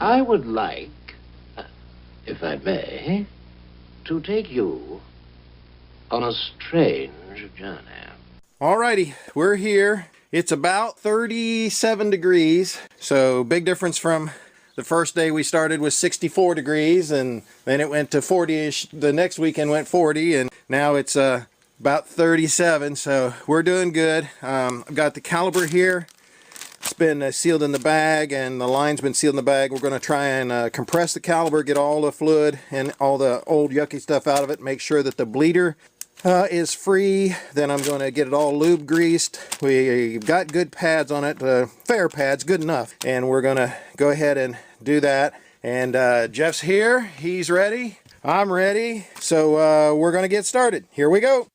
I would like, if I may, to take you on a strange journey. Alrighty, we're here. It's about 37 degrees, so big difference from the first day we started was 64 degrees, and then it went to 40-ish. The next weekend went 40, and now it's about 37, so we're doing good. I've got the caliper here. It's been sealed in the bag, and the line's been sealed in the bag. We're going to try and compress the caliper, get all the fluid and all the old yucky stuff out of it, make sure that the bleeder is free. Then I'm going to get it all lube greased. We've got good pads on it, fair pads, good enough. And we're going to go ahead and do that. And Jeff's here, he's ready, I'm ready. So we're going to get started. Here we go.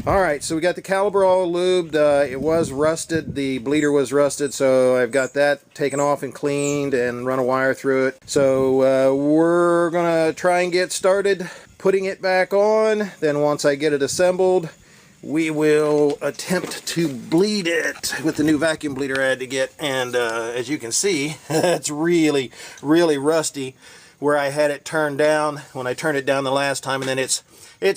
Alright, so we got the caliper all lubed. It was rusted, the bleeder was rusted, so I've got that taken off and cleaned and run a wire through it. So we're gonna try and get started putting it back on. Then once I get it assembled, we will attempt to bleed it with the new vacuum bleeder I had to get. And as you can see, it's really, really rusty where I had it turned down when I turned it down the last time, and then it's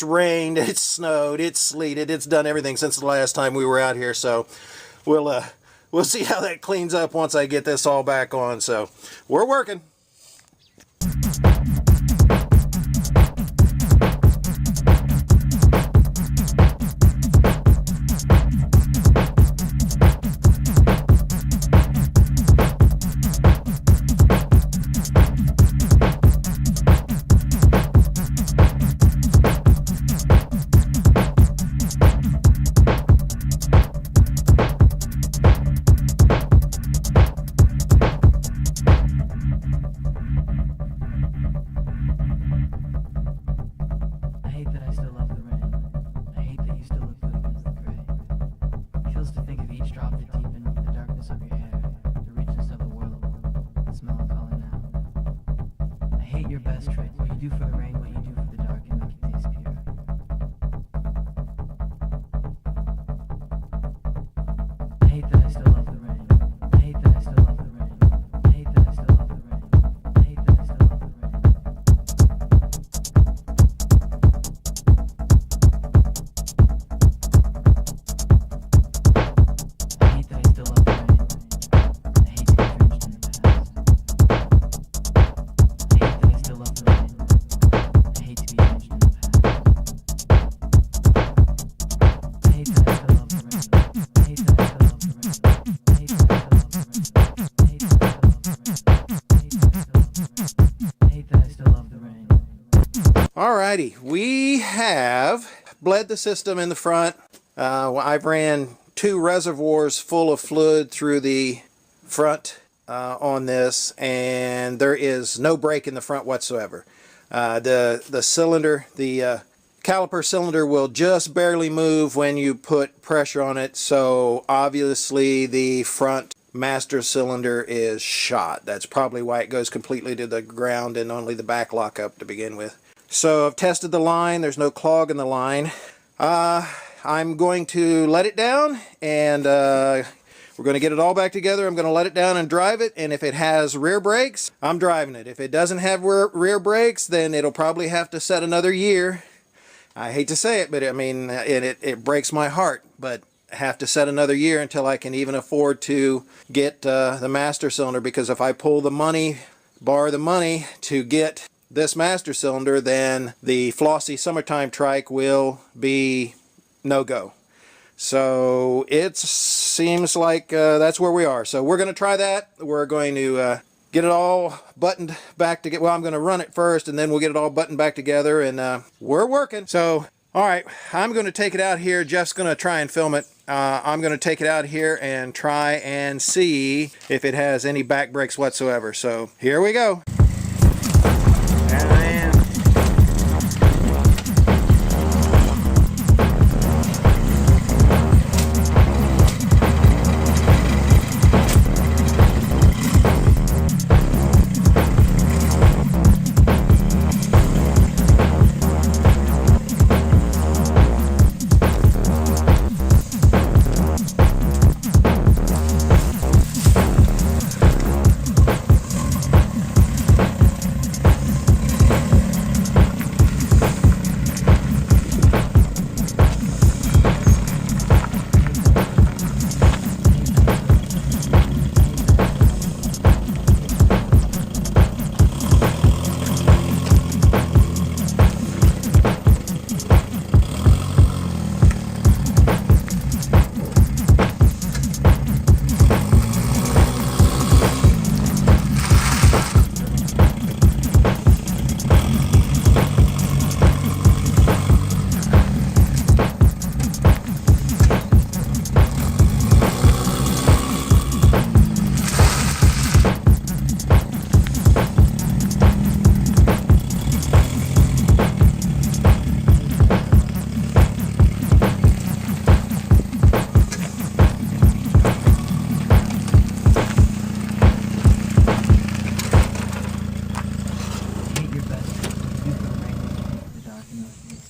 rained, it's snowed, it's sleeted, it's done everything since the last time we were out here. So we'll see how that cleans up once I get this all back on. So we're working. Alrighty, we have bled the system in the front. I've ran 2 reservoirs full of fluid through the front on this, and there is no break in the front whatsoever. The cylinder, the caliper cylinder will just barely move when you put pressure on it, so obviously the front master cylinder is shot. That's probably why it goes completely to the ground and only the back lock up to begin with. So I've tested the line, there's no clog in the line. I'm going to let it down, and we're going to get it all back together. I'm going to let it down and drive it, and if it has rear brakes, I'm driving it. If it doesn't have rear brakes, then it'll probably have to set another year I hate to say it, but I mean, it breaks my heart, but I have to set another year until I can even afford to get the master cylinder, because if I pull the money, borrow the money to get this master cylinder, then the Flossy Summertime trike will be no-go. So it seems like that's where we are. So we're going to try that. We're going to get it all buttoned back together. Well, I'm going to run it first, and then we'll get it all buttoned back together, and we're working. So, all right, I'm going to take it out here. Jeff's going to try and film it. I'm going to take it out here and try and see if it has any back brakes whatsoever. So here we go.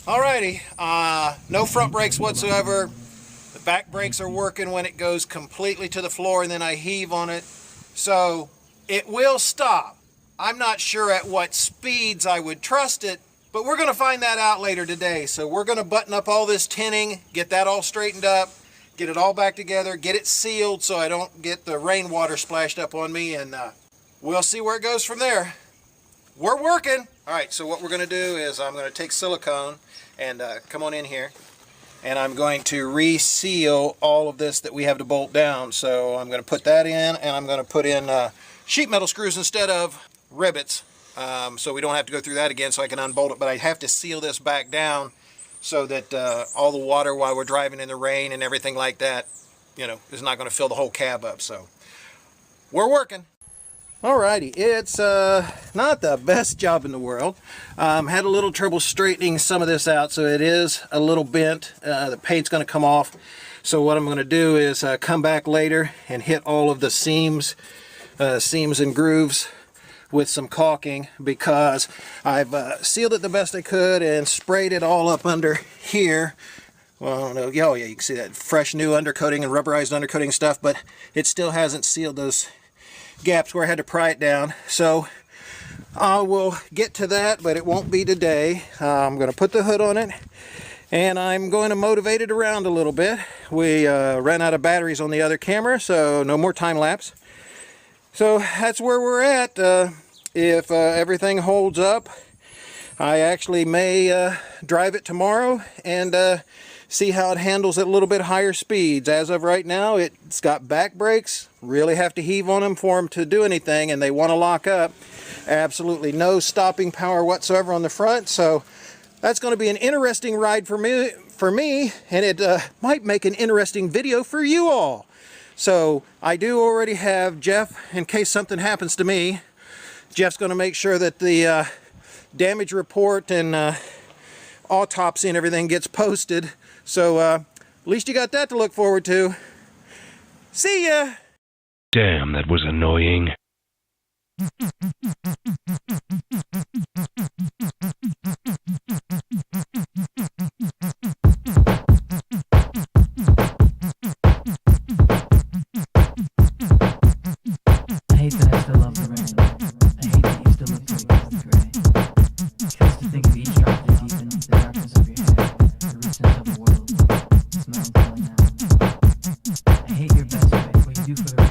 Alrighty, no front brakes whatsoever. The back brakes are working when it goes completely to the floor and then I heave on it. So it will stop. I'm not sure at what speeds I would trust it, but we're going to find that out later today. So we're going to button up all this tinning, get that all straightened up, get it all back together, get it sealed so I don't get the rainwater splashed up on me, and we'll see where it goes from there. We're working. All right, so what we're going to do is I'm going to take silicone and come on in here, and I'm going to reseal all of this that we have to bolt down. So I'm going to put that in, and I'm going to put in sheet metal screws instead of rivets, so we don't have to go through that again, so I can unbolt it. But I have to seal this back down so that all the water while we're driving in the rain and everything like that, you know, is not going to fill the whole cab up. So we're working. Alrighty, it's not the best job in the world. Had a little trouble straightening some of this out, so it is a little bent. The paint's going to come off. So what I'm going to do is come back later and hit all of the seams and grooves with some caulking, because I've sealed it the best I could and sprayed it all up under here. Well, I don't know. Oh yeah, you can see that fresh new undercoating and rubberized undercoating stuff, but it still hasn't sealed those gaps where I had to pry it down. So I will get to that, but it won't be today. I'm going to put the hood on it, and I'm going to motivate it around a little bit. We ran out of batteries on the other camera, so no more time lapse. So that's where we're at. If everything holds up, I actually may drive it tomorrow and see how it handles at a little bit higher speeds. As of right now, it's got back brakes. Really have to heave on them for them to do anything, and they want to lock up. Absolutely no stopping power whatsoever on the front. So that's going to be an interesting ride for me, and it might make an interesting video for you all. So I do already have Jeff, in case something happens to me. Jeff's going to make sure that the damage report and autopsy and everything gets posted. So at least you got that to look forward to. See ya! Damn, that was annoying. I hate that I still love the rain. I hate that you still look pretty because of the gray. Kills to think of each drop that deepens the darkness of your head. the world smells going out. I hate your best way, what you do for the